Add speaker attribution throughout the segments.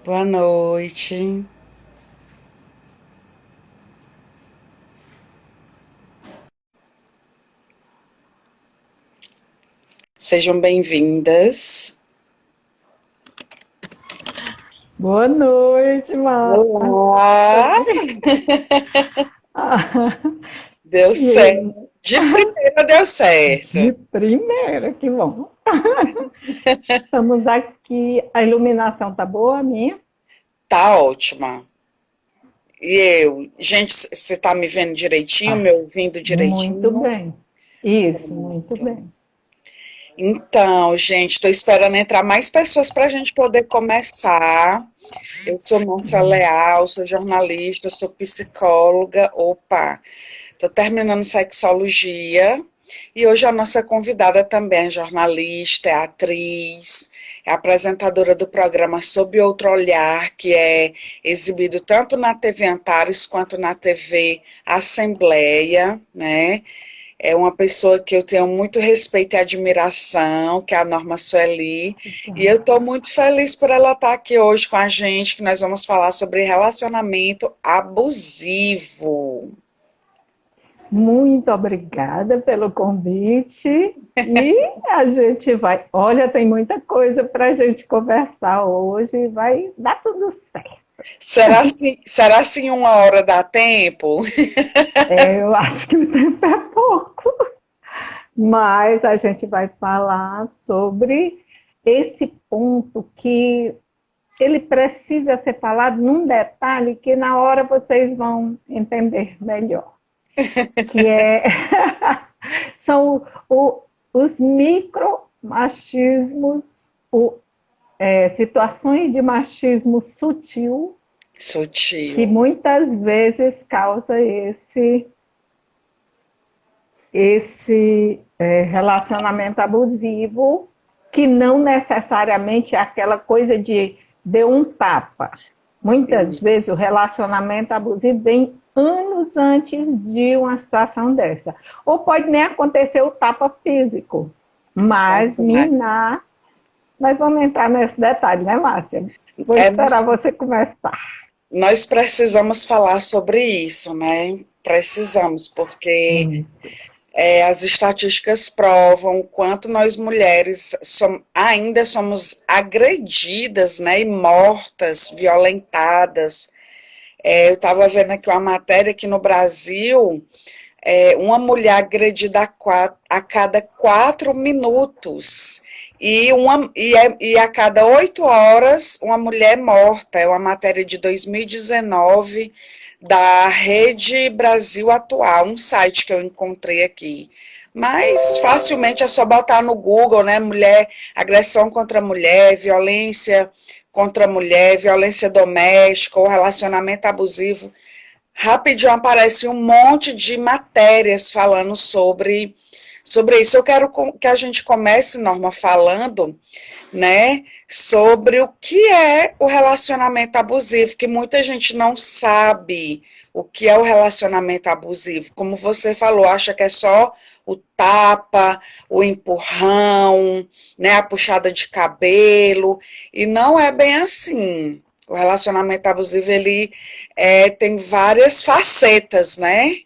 Speaker 1: Boa noite. Sejam bem-vindas.
Speaker 2: Boa noite, Márcia.
Speaker 1: Olá!
Speaker 2: Ah,
Speaker 1: Deu
Speaker 2: e aí,
Speaker 1: certo. De primeira deu certo.
Speaker 2: de primeira, que bom. Estamos aqui. A iluminação tá boa, a minha?
Speaker 1: Tá ótima. E eu? Gente, você tá me vendo direitinho, me
Speaker 2: Ah,
Speaker 1: ouvindo
Speaker 2: muito
Speaker 1: direitinho?
Speaker 2: bem. Isso, muito
Speaker 1: Pronto.
Speaker 2: bem.
Speaker 1: Então, gente, estou esperando entrar mais pessoas para a gente poder começar. Eu sou Márcia Leal, sou jornalista, sou psicóloga. Opa! Estou terminando sexologia e hoje a nossa convidada também é jornalista, é atriz, é apresentadora do programa Sob Outro Olhar, que é exibido tanto na TV Antares quanto na TV Assembleia, né? É uma pessoa que eu tenho muito respeito e admiração, que é a Norma Sueli, e eu estou muito feliz por ela estar aqui hoje com a gente, que nós vamos falar sobre relacionamento abusivo.
Speaker 2: Muito obrigada pelo convite. E a gente vai. Olha, tem muita coisa para a gente conversar hoje. Vai dar tudo certo.
Speaker 1: Será assim 1 hora dá tempo?
Speaker 2: Eu acho que o tempo é pouco. Mas a gente vai falar sobre esse ponto que ele precisa ser falado num detalhe que na hora vocês vão entender melhor, que é são os micromachismos, situações de machismo sutil que
Speaker 1: Sutil.
Speaker 2: muitas vezes causa esse relacionamento abusivo, que não necessariamente é aquela coisa de deu um tapa. Muitas vezes o
Speaker 1: Isso.
Speaker 2: relacionamento abusivo vem anos antes de uma situação dessa. Ou pode nem acontecer o tapa físico, mas
Speaker 1: Verdade.
Speaker 2: minar. Nós vamos entrar nesse detalhe, né, Márcia? Vou
Speaker 1: É,
Speaker 2: esperar você começar.
Speaker 1: nós precisamos falar sobre isso, né? Precisamos, porque
Speaker 2: Muito.
Speaker 1: as estatísticas provam o quanto nós mulheres ainda somos agredidas, né? E mortas, violentadas. Eu estava vendo aqui uma matéria que no Brasil uma mulher agredida a cada 4 minutos. E a cada 8 horas, uma mulher morta. É uma matéria de 2019 da Rede Brasil Atual, um site que eu encontrei aqui. Mas facilmente é só botar no Google, né? Mulher, agressão contra a mulher, violência contra a mulher, violência doméstica ou relacionamento abusivo. Rapidinho aparece um monte de matérias falando sobre isso. Eu quero que a gente comece, Norma, falando, né, sobre o que é o relacionamento abusivo, que muita gente não sabe o que é o relacionamento abusivo. Como você falou, acha que é só o tapa, o empurrão, né, a puxada de cabelo, e não é bem assim. O relacionamento abusivo, ele tem várias facetas, né?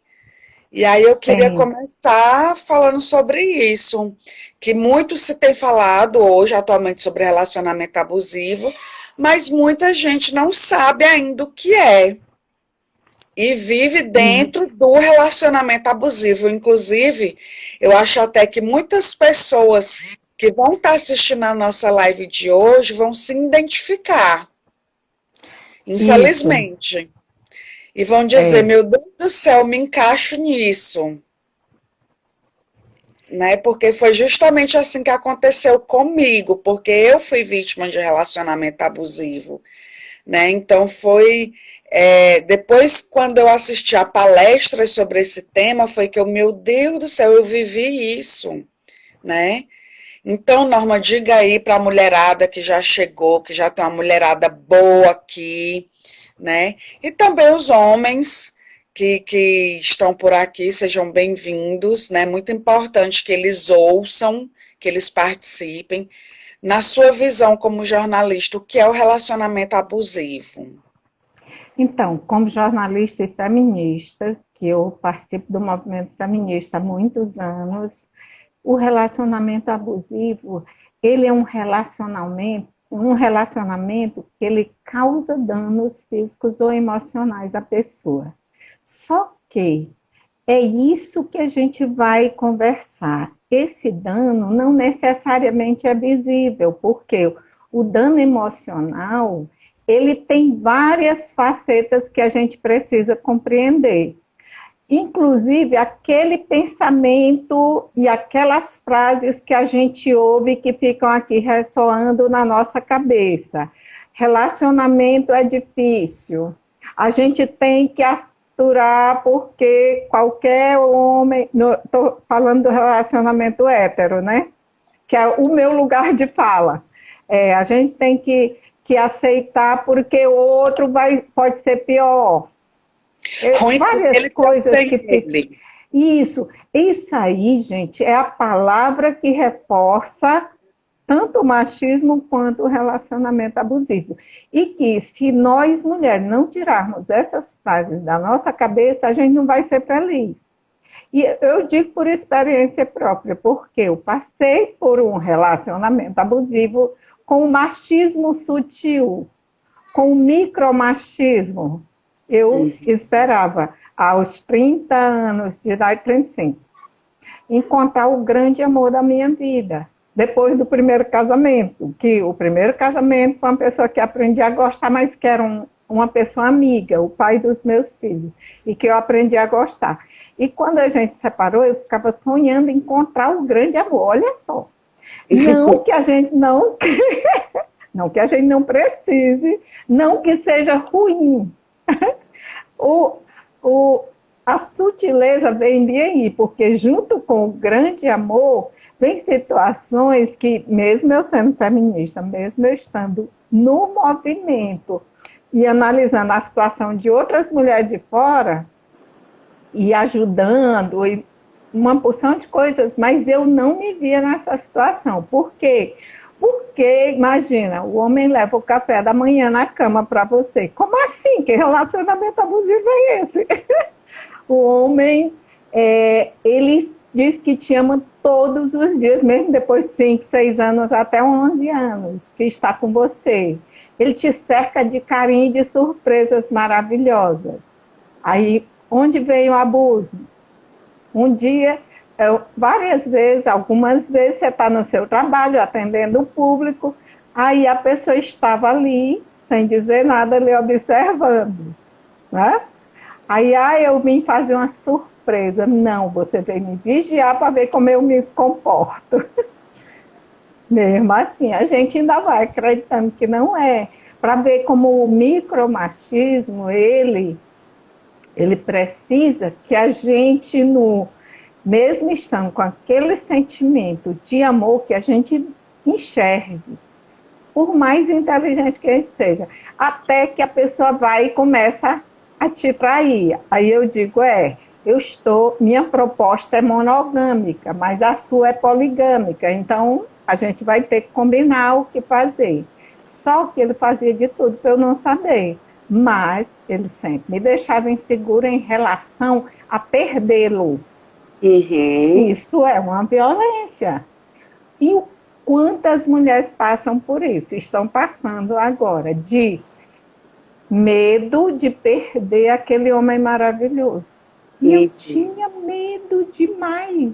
Speaker 1: E aí eu queria
Speaker 2: Tem.
Speaker 1: começar falando sobre isso, que muito se tem falado hoje, atualmente, sobre relacionamento abusivo, mas muita gente não sabe ainda o que é e vive dentro do relacionamento abusivo. Inclusive, eu acho até que muitas pessoas que vão estar assistindo a nossa live de hoje vão se identificar,
Speaker 2: Isso.
Speaker 1: infelizmente. E vão dizer,
Speaker 2: É.
Speaker 1: meu Deus do céu, me encaixo nisso. Né? Porque foi justamente assim que aconteceu comigo, porque eu fui vítima de relacionamento abusivo, né? Então foi depois quando eu assisti a palestras sobre esse tema, foi que eu, meu Deus do céu, eu vivi isso, né? Então, Norma, diga aí para a mulherada que já chegou, que já tem uma mulherada boa aqui, né? E também os homens que estão por aqui, sejam bem-vindos, né? Muito importante que eles ouçam, que eles participem. Na sua visão como jornalista, o que é o relacionamento abusivo?
Speaker 2: Então, como jornalista e feminista, que eu participo do movimento feminista há muitos anos, o relacionamento abusivo, ele é um relacionamento que ele causa danos físicos ou emocionais à pessoa. Só que é isso que a gente vai conversar. Esse dano não necessariamente é visível, porque o dano emocional, ele tem várias facetas que a gente precisa compreender. Inclusive, aquele pensamento e aquelas frases que a gente ouve que ficam aqui ressoando na nossa cabeça. Relacionamento é difícil. A gente tem que aturar porque qualquer homem... Estou falando do relacionamento hétero, né? Que é o meu lugar de fala. A gente tem que aceitar porque o outro pode ser pior.
Speaker 1: Ruim porque
Speaker 2: Várias
Speaker 1: ele tá
Speaker 2: coisas
Speaker 1: sem
Speaker 2: que
Speaker 1: ele.
Speaker 2: isso aí, gente, é a palavra que reforça tanto o machismo quanto o relacionamento abusivo. E que se nós mulheres não tirarmos essas frases da nossa cabeça, a gente não vai ser feliz. E eu digo por experiência própria, porque eu passei por um relacionamento abusivo com o machismo sutil, com o micromachismo. Eu esperava, aos 30 anos de idade, 35, encontrar o grande amor da minha vida. Depois do primeiro casamento, que o primeiro casamento foi uma pessoa que aprendi a gostar, mas que era uma pessoa amiga, o pai dos meus filhos, e que eu aprendi a gostar. E quando a gente separou, eu ficava sonhando em encontrar o grande amor, olha só. Não que a gente não, não que a gente não precise, não que seja ruim. O, o, a sutileza vem de aí, porque junto com o grande amor, vem situações que, mesmo eu sendo feminista, mesmo eu estando no movimento e analisando a situação de outras mulheres de fora, e ajudando, e uma porção de coisas, mas eu não me via nessa situação. Por quê? Porque, imagina, o homem leva o café da manhã na cama para você. Como assim? Que relacionamento abusivo é esse? O homem, ele diz que te ama todos os dias, mesmo depois de 5, 6 anos, até 11 anos, que está com você. Ele te cerca de carinho e de surpresas maravilhosas. Aí, onde veio o abuso? Um dia, várias vezes, algumas vezes, você está no seu trabalho, atendendo o público, aí a pessoa estava ali, sem dizer nada, lhe observando, né? Aí, eu vim fazer uma surpresa. Não, você veio me vigiar para ver como eu me comporto. Mesmo assim, a gente ainda vai acreditando que não é. Para ver como o micromachismo, ele precisa que a gente, mesmo estando com aquele sentimento de amor, que a gente enxergue, por mais inteligente que ele seja, até que a pessoa vai e começa a te trair. Aí eu digo, minha proposta é monogâmica, mas a sua é poligâmica, então a gente vai ter que combinar o que fazer. Só que ele fazia de tudo para eu não saber, mas ele sempre me deixava insegura em relação a perdê-lo. Isso é uma violência. E quantas mulheres passam por isso? Estão passando agora de medo de perder aquele homem maravilhoso. E eu tinha medo demais.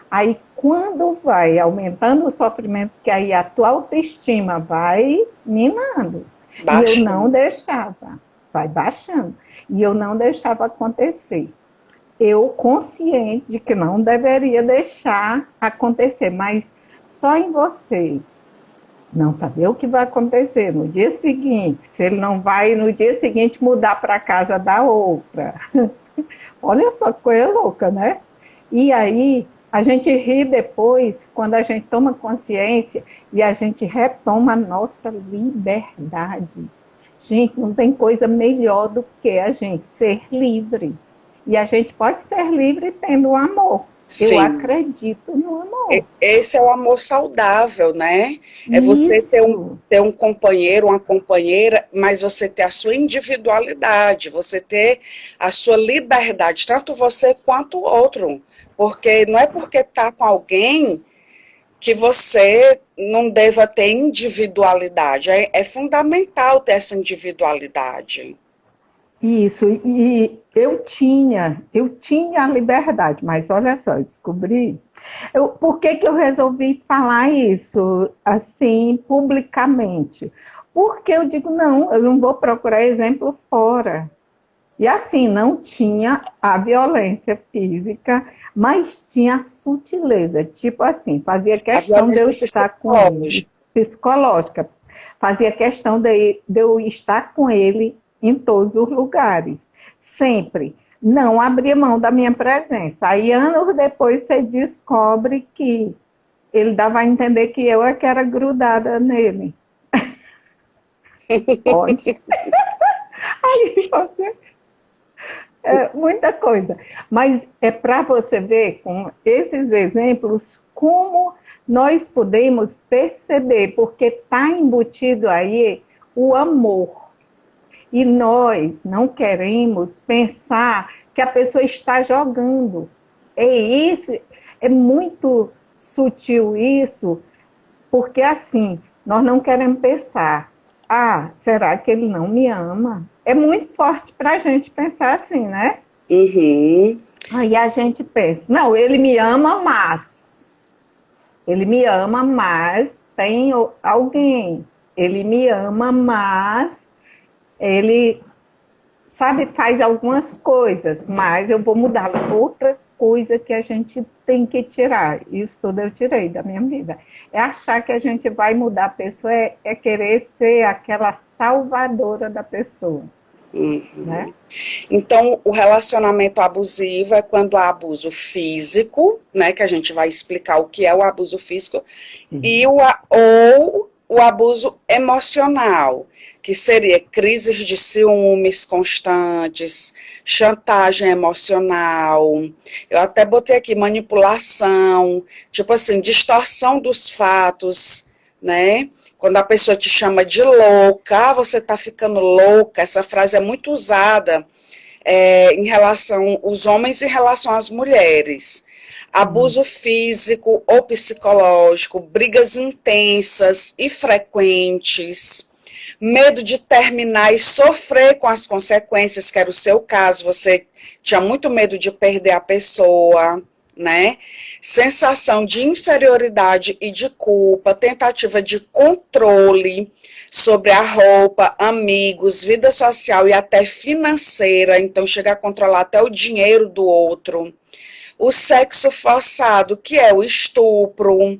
Speaker 2: Aí, quando vai aumentando o sofrimento, que aí a tua autoestima vai minando. E eu não deixava, vai baixando. E eu não deixava acontecer. Eu consciente de que não deveria deixar acontecer, mas só em você não saber o que vai acontecer no dia seguinte, se ele não vai no dia seguinte mudar para a casa da outra. Olha só que coisa louca, né? E aí a gente ri depois, quando a gente toma consciência e a gente retoma a nossa liberdade. Gente, não tem coisa melhor do que a gente ser livre. E a gente pode ser livre tendo amor. Eu
Speaker 1: Sim.
Speaker 2: acredito no amor.
Speaker 1: Esse é o amor saudável, né? É você
Speaker 2: Isso,
Speaker 1: ter um companheiro, uma companheira, mas você ter a sua individualidade, você ter a sua liberdade, tanto você quanto o outro. Porque não é porque tá com alguém que você não deva ter individualidade. É fundamental ter essa individualidade.
Speaker 2: isso. E eu tinha a liberdade, mas olha só, eu descobri. Por que que eu resolvi falar isso assim publicamente? Porque eu digo, não, eu não vou procurar exemplo fora. E assim, não tinha a violência física, mas tinha a sutileza. Tipo assim, fazia
Speaker 1: A
Speaker 2: questão de eu
Speaker 1: violência
Speaker 2: estar com ele,
Speaker 1: psicológica.
Speaker 2: psicológica. Fazia questão de eu estar com ele em todos os lugares. Sempre. Não abria mão da minha presença. Aí, anos depois, você descobre que ele dava a entender que eu é que era grudada nele. Pode. Aí você muita coisa. Mas é para você ver com esses exemplos como nós podemos perceber, porque está embutido aí o amor. E nós não queremos pensar que a pessoa está jogando. É isso, é muito sutil isso, porque assim, nós não queremos pensar, será que ele não me ama? É muito forte para a gente pensar assim, né?
Speaker 1: Uhum.
Speaker 2: Aí a gente pensa, não, ele me ama, mas tem alguém. Ele me ama, mas ele, sabe, faz algumas coisas, mas eu vou mudar. Outra coisa que a gente tem que tirar, isso tudo eu tirei da minha vida, é achar que a gente vai mudar a pessoa, é querer ser aquela salvadora da pessoa, né?
Speaker 1: Então, o relacionamento abusivo é quando há abuso físico, né, que a gente vai explicar o que é o abuso físico, e ou o abuso emocional, que seria crises de ciúmes constantes, chantagem emocional, eu até botei aqui manipulação, tipo assim, distorção dos fatos, né? Quando a pessoa te chama de louca, você tá ficando louca, essa frase é muito usada em relação os homens em relação às mulheres.
Speaker 2: Sim.
Speaker 1: Abuso físico ou psicológico, brigas intensas e frequentes, medo de terminar e sofrer com as consequências, que era o seu caso, você tinha muito medo de perder a pessoa, né? Sensação de inferioridade e de culpa, tentativa de controle sobre a roupa, amigos, vida social e até financeira, então chega a controlar até o dinheiro do outro. O sexo forçado, que é o estupro,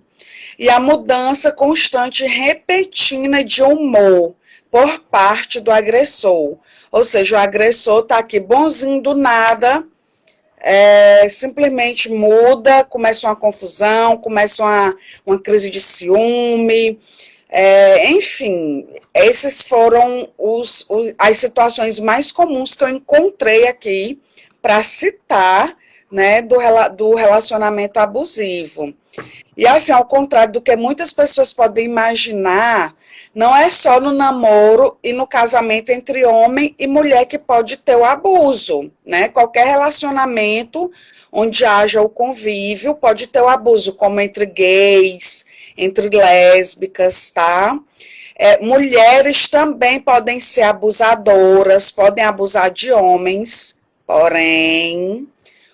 Speaker 1: e a mudança constante e repentina de humor por parte do agressor. Ou seja, o agressor está aqui bonzinho do nada, simplesmente muda, começa uma confusão, começa uma crise de ciúme, enfim, esses foram as situações mais comuns que eu encontrei aqui para citar, né, do relacionamento abusivo. E assim, ao contrário do que muitas pessoas podem imaginar, não é só no namoro e no casamento entre homem e mulher que pode ter o abuso, né? Qualquer relacionamento onde haja o convívio pode ter o abuso, como entre gays, entre lésbicas, tá? Mulheres também podem ser abusadoras, podem abusar de homens, porém,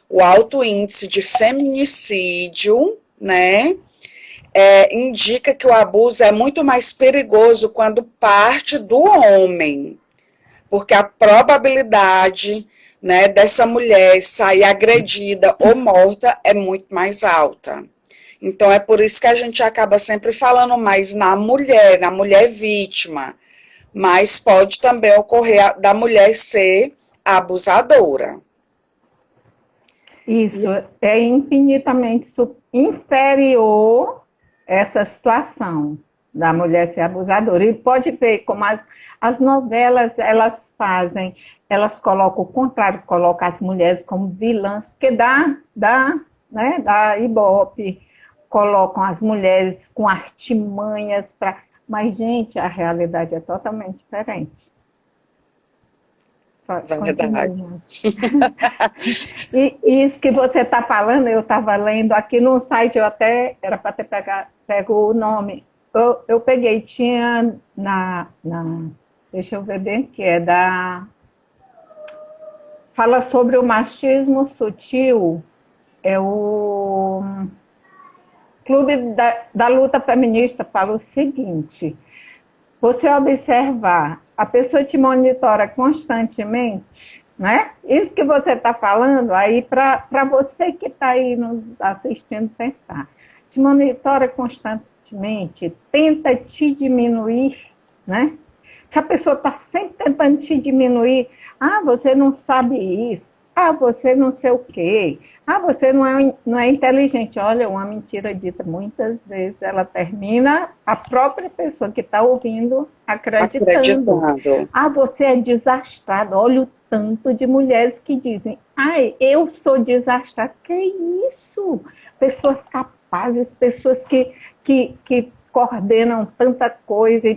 Speaker 1: o alto índice de feminicídio, né, indica que o abuso é muito mais perigoso quando parte do homem, porque a probabilidade, né, dessa mulher sair agredida ou morta é muito mais alta. Então é por isso que a gente acaba sempre falando mais na mulher vítima, mas pode também ocorrer da mulher ser abusadora.
Speaker 2: Isso é infinitamente inferior essa situação da mulher ser abusadora. E pode ver como as novelas elas fazem, elas colocam o contrário, colocam as mulheres como vilãs, que dá né, da Ibope, colocam as mulheres com artimanhas para... Mas, gente, a realidade é totalmente diferente.
Speaker 1: Verdade.
Speaker 2: Continua. E isso que você está falando, eu estava lendo aqui no site, eu até era para ter pego o nome. Eu peguei, tinha deixa eu ver bem que é fala sobre o machismo sutil, é o Clube da Luta Feminista, fala o seguinte: você observar, a pessoa te monitora constantemente, né? Isso que você está falando, aí para você que está aí nos assistindo pensar, te monitora constantemente, tenta te diminuir, né? Se a pessoa está sempre tentando te diminuir, você não sabe isso, você não sei o quê, você não é inteligente. Olha, uma mentira dita muitas vezes, ela termina a própria pessoa que está ouvindo acreditando.
Speaker 1: Acreditando.
Speaker 2: Você é desastrado. Olha o tanto de mulheres que dizem, eu sou desastrada. Que isso? Pessoas capazes, pessoas que coordenam tanta coisa,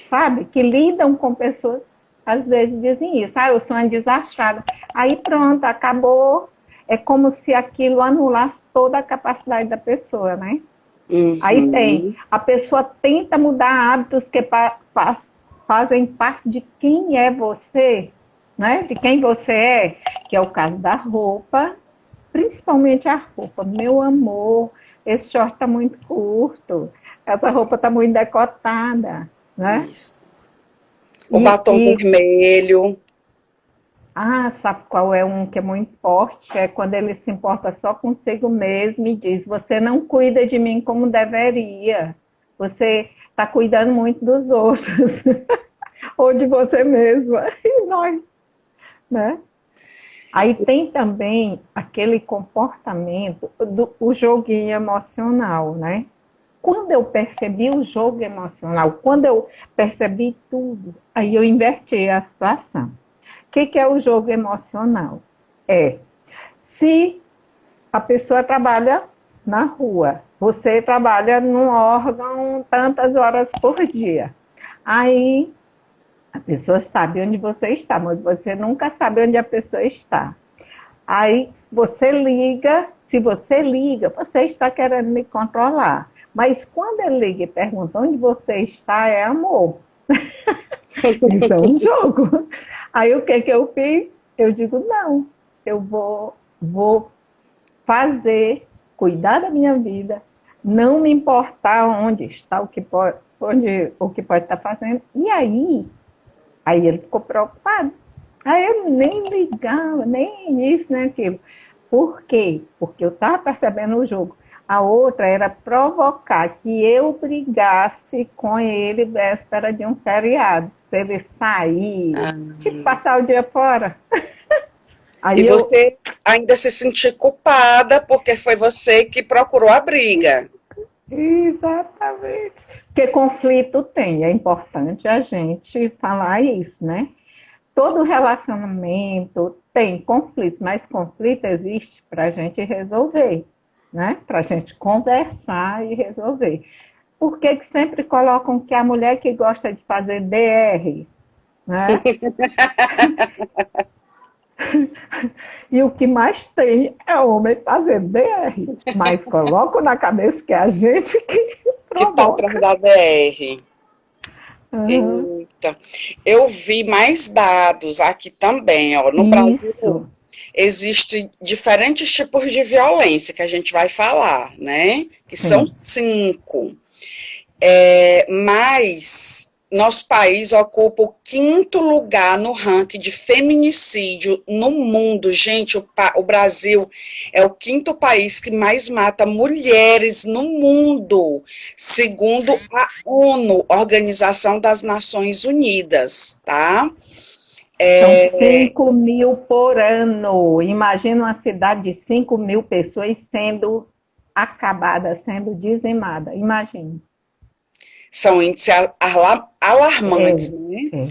Speaker 2: sabe? Que lidam com pessoas, às vezes dizem isso. Eu sou uma desastrada. Aí pronto, acabou. É como se aquilo anulasse toda a capacidade da pessoa, né?
Speaker 1: Uhum.
Speaker 2: Aí a pessoa tenta mudar hábitos que fazem parte de quem é você, né? De quem você é, que é o caso da roupa, principalmente a roupa. Meu amor, esse short está muito curto, essa roupa está muito decotada, né?
Speaker 1: Isso. O batom vermelho.
Speaker 2: Sabe qual é um que é muito forte? É quando ele se importa só consigo mesmo e diz, você não cuida de mim como deveria. Você está cuidando muito dos outros. Ou de você mesma. E nós, né? Aí tem também aquele comportamento o joguinho emocional, né? Quando eu percebi o jogo emocional, quando eu percebi tudo, aí eu inverti a situação. O que é o jogo emocional? Se a pessoa trabalha na rua, você trabalha num órgão tantas horas por dia, aí a pessoa sabe onde você está, mas você nunca sabe onde a pessoa está. Aí você liga, se você liga, você está querendo me controlar. Mas quando ele liga e pergunta onde você está, é amor. Isso é um jogo. Aí o que eu fiz? Eu digo, não, eu vou fazer, cuidar da minha vida, não me importar onde está, o que pode estar fazendo. E aí ele ficou preocupado. Aí eu nem ligava, nem isso, nem aquilo. Por quê? Porque eu estava percebendo o jogo. A outra era provocar que eu brigasse com ele véspera de um feriado. Para ele sair, passar o dia fora.
Speaker 1: Aí e você ainda se sentir culpada porque foi você que procurou a briga.
Speaker 2: Exatamente. Porque conflito tem, é importante a gente falar isso, né? Todo relacionamento tem conflito, mas conflito existe para a gente resolver, né? Para a gente conversar e resolver. Por que sempre colocam que a mulher que gosta de fazer DR, né? E o que mais tem é homem fazendo DR, mas colocam na cabeça que é a gente que
Speaker 1: está atrás da DR.
Speaker 2: Uhum.
Speaker 1: Eita. Eu vi mais dados aqui também, ó. No Brasil existem diferentes tipos de violência que a gente vai falar, né? Que são 5. Mas nosso país ocupa o 5º lugar no ranking de feminicídio no mundo. Gente, o Brasil é o 5º país que mais mata mulheres no mundo, segundo a ONU, Organização das Nações Unidas, tá?
Speaker 2: São 5 mil por ano. Imagina uma cidade de 5 mil pessoas sendo acabada, sendo dizimada. Imagine.
Speaker 1: São índices alarmantes, né?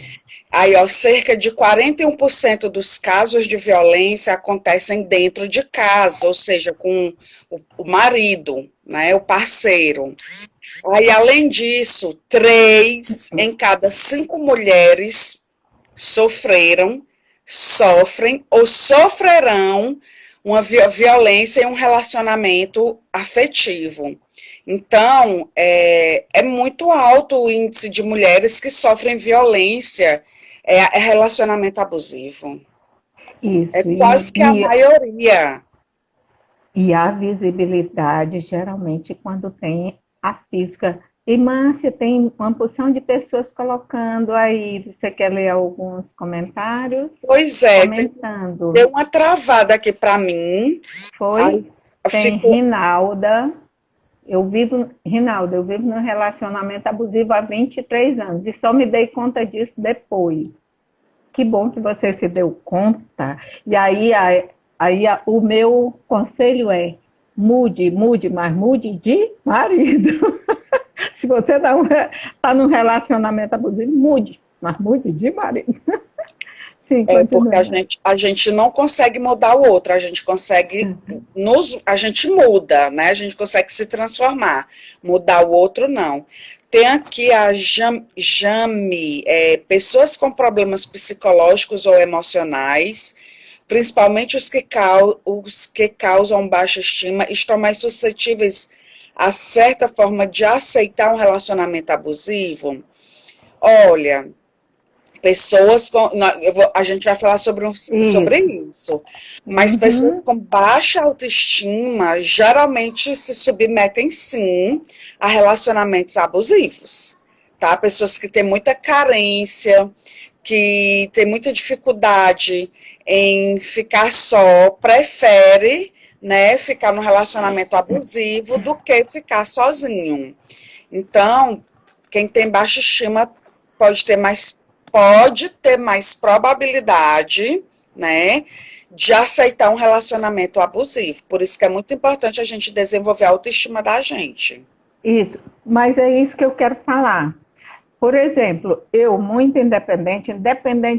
Speaker 1: Aí, ó, cerca de 41% dos casos de violência acontecem dentro de casa, ou seja, com o marido, né, o parceiro. Aí, além disso, 3 em cada 5 mulheres sofrem ou sofrerão uma violência em um relacionamento afetivo. Então, é muito alto o índice de mulheres que sofrem violência, é relacionamento abusivo. É
Speaker 2: Isso,
Speaker 1: quase que a maioria.
Speaker 2: e a visibilidade, geralmente, quando tem a física. E, Márcia, tem uma porção de pessoas colocando aí. Você quer ler alguns comentários?
Speaker 1: Pois é,
Speaker 2: Comentando.
Speaker 1: deu uma travada aqui para mim.
Speaker 2: Foi? Tem
Speaker 1: Ficou...
Speaker 2: Rinalda, eu vivo num relacionamento abusivo há 23 anos e só me dei conta disso depois. Que bom que você se deu conta. E aí, o meu conselho é mude, mas mude de marido. Se você está num relacionamento abusivo, mude, mas mude de marido. Sim,
Speaker 1: porque a gente não consegue mudar o outro, a gente consegue, a gente muda, né? A gente consegue se transformar, mudar o outro não. Tem aqui a Jame, pessoas com problemas psicológicos ou emocionais, principalmente os que causam baixa estima, estão mais suscetíveis a certa forma de aceitar um relacionamento abusivo. Olha, pessoas com... a gente vai falar sobre isso. Mas pessoas com baixa autoestima geralmente se submetem, sim, a relacionamentos abusivos. Tá? Pessoas que têm muita carência, que têm muita dificuldade em ficar só, prefere, né, ficar num relacionamento abusivo do que ficar sozinho. Então, quem tem baixa estima pode ter mais probabilidade, né, de aceitar um relacionamento abusivo. Por isso que é muito importante a gente desenvolver a autoestima da gente.
Speaker 2: Isso, mas é isso que eu quero falar. Por exemplo, eu, muito independente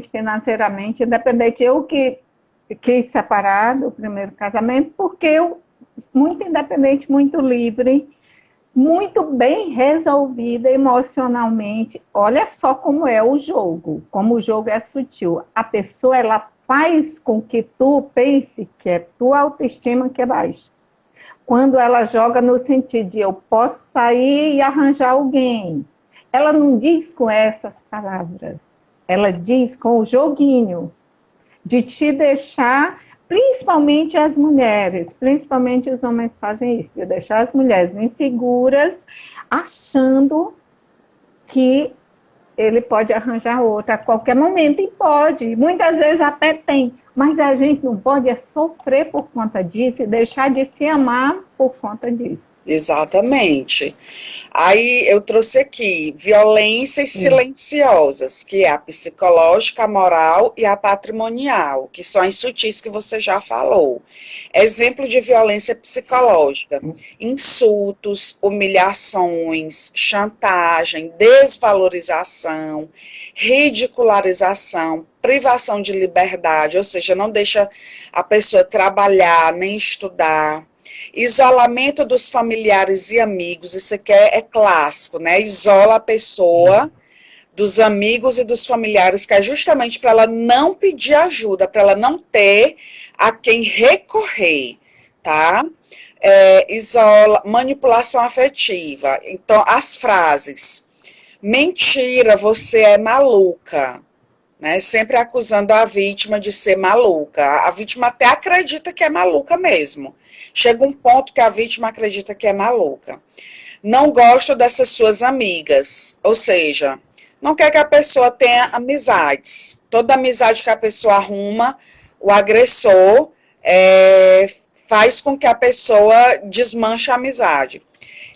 Speaker 2: financeiramente, eu que quis separar do primeiro casamento, porque eu, muito independente, muito livre, muito bem resolvida emocionalmente. Olha só como é o jogo, como o jogo é sutil. A pessoa, ela faz com que tu pense que é tua autoestima que é baixa. Quando ela joga no sentido de eu posso sair e arranjar alguém, ela não diz com essas palavras, ela diz com o joguinho de te deixar, principalmente as mulheres, principalmente os homens fazem isso, de deixar as mulheres inseguras, achando que ele pode arranjar outra a qualquer momento, e pode, muitas vezes até tem, mas a gente não pode sofrer por conta disso e deixar de se amar por conta disso.
Speaker 1: Exatamente. Aí eu trouxe aqui violências silenciosas, que é a psicológica, a moral e a patrimonial, que são as sutis que você já falou. Exemplo de violência psicológica: insultos, humilhações, chantagem, desvalorização, ridicularização, privação de liberdade, ou seja, não deixa a pessoa trabalhar nem estudar. Isolamento dos familiares e amigos, isso aqui é clássico, né? Isola a pessoa dos amigos e dos familiares, que é justamente para ela não pedir ajuda, para ela não ter a quem recorrer, tá? Isola, manipulação afetiva. Então, as frases: mentira, você é maluca. Né, sempre acusando a vítima de ser maluca. A vítima até acredita que é maluca mesmo. Chega um ponto que a vítima acredita que é maluca. Não gosto dessas suas amigas. Ou seja, não quer que a pessoa tenha amizades. Toda amizade que a pessoa arruma, o agressor faz com que a pessoa desmanche a amizade.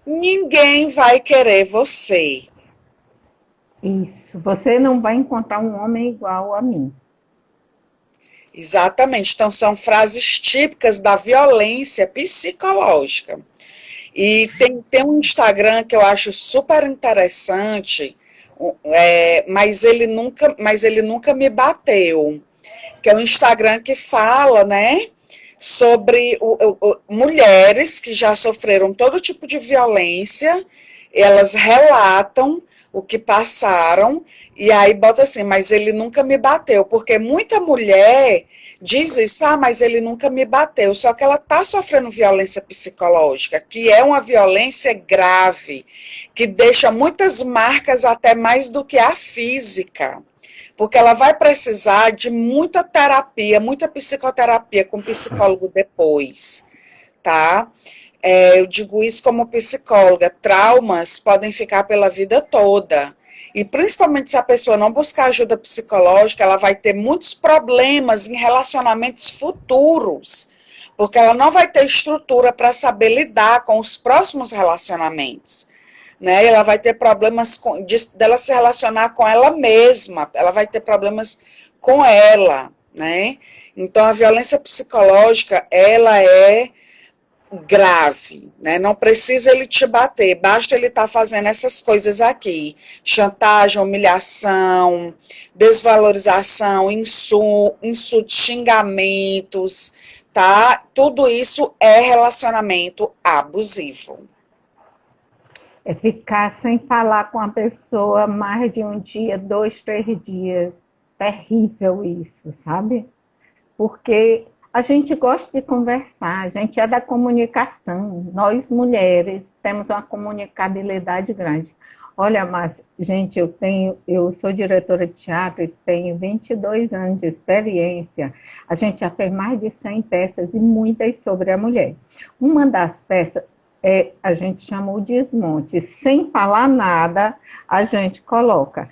Speaker 1: Ninguém vai querer você.
Speaker 2: Isso, você não vai encontrar um homem igual a mim.
Speaker 1: Exatamente, então são frases típicas da violência psicológica. E tem um Instagram que eu acho super interessante, mas ele nunca me bateu. Que é um Instagram que fala, né, sobre mulheres que já sofreram todo tipo de violência, elas relatam o que passaram, e aí bota assim, mas ele nunca me bateu, porque muita mulher diz isso, mas ele nunca me bateu, só que ela está sofrendo violência psicológica, que é uma violência grave, que deixa muitas marcas até mais do que a física, porque ela vai precisar de muita terapia, muita psicoterapia com psicólogo depois, tá? Eu digo isso como psicóloga, traumas podem ficar pela vida toda, e principalmente se a pessoa não buscar ajuda psicológica, ela vai ter muitos problemas em relacionamentos futuros, porque ela não vai ter estrutura para saber lidar com os próximos relacionamentos. Né? Ela vai ter problemas dela se relacionar com ela mesma, ela vai ter problemas com ela, né? Então a violência psicológica, ela é grave, né? Não precisa ele te bater, basta ele estar fazendo essas coisas aqui: chantagem, humilhação, desvalorização, insultos, xingamentos, tá? Tudo isso é relacionamento abusivo.
Speaker 2: É ficar sem falar com a pessoa mais de um dia, 2, 3 dias. Terrível isso, sabe? Porque a gente gosta de conversar, a gente é da comunicação. Nós, mulheres, temos uma comunicabilidade grande. Olha, mas, gente, eu sou diretora de teatro e tenho 22 anos de experiência. A gente já fez mais de 100 peças e muitas sobre a mulher. Uma das peças a gente chama o desmonte. Sem falar nada, a gente coloca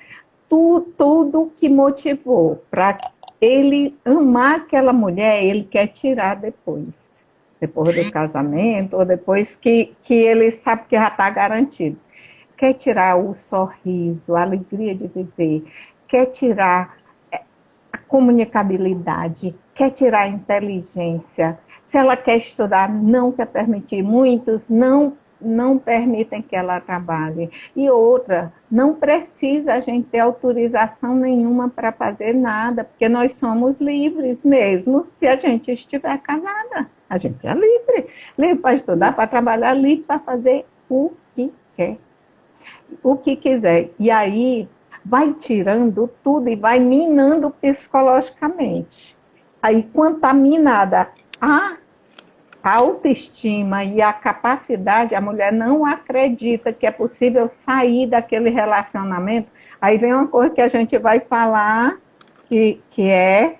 Speaker 2: tudo que motivou para ele amar aquela mulher, ele quer tirar depois do casamento, ou depois que ele sabe que já está garantido. Quer tirar o sorriso, a alegria de viver, quer tirar a comunicabilidade, quer tirar a inteligência. Se ela quer estudar, não quer permitir. Muitos não permitem que ela trabalhe. E outra, não precisa a gente ter autorização nenhuma para fazer nada, porque nós somos livres mesmo se a gente estiver casada. A gente é livre. Livre para estudar, para trabalhar, livre para fazer o que quer. O que quiser. E aí vai tirando tudo e vai minando psicologicamente. Aí, quando está minada a autoestima e a capacidade, a mulher não acredita que é possível sair daquele relacionamento. Aí vem uma coisa que a gente vai falar, que é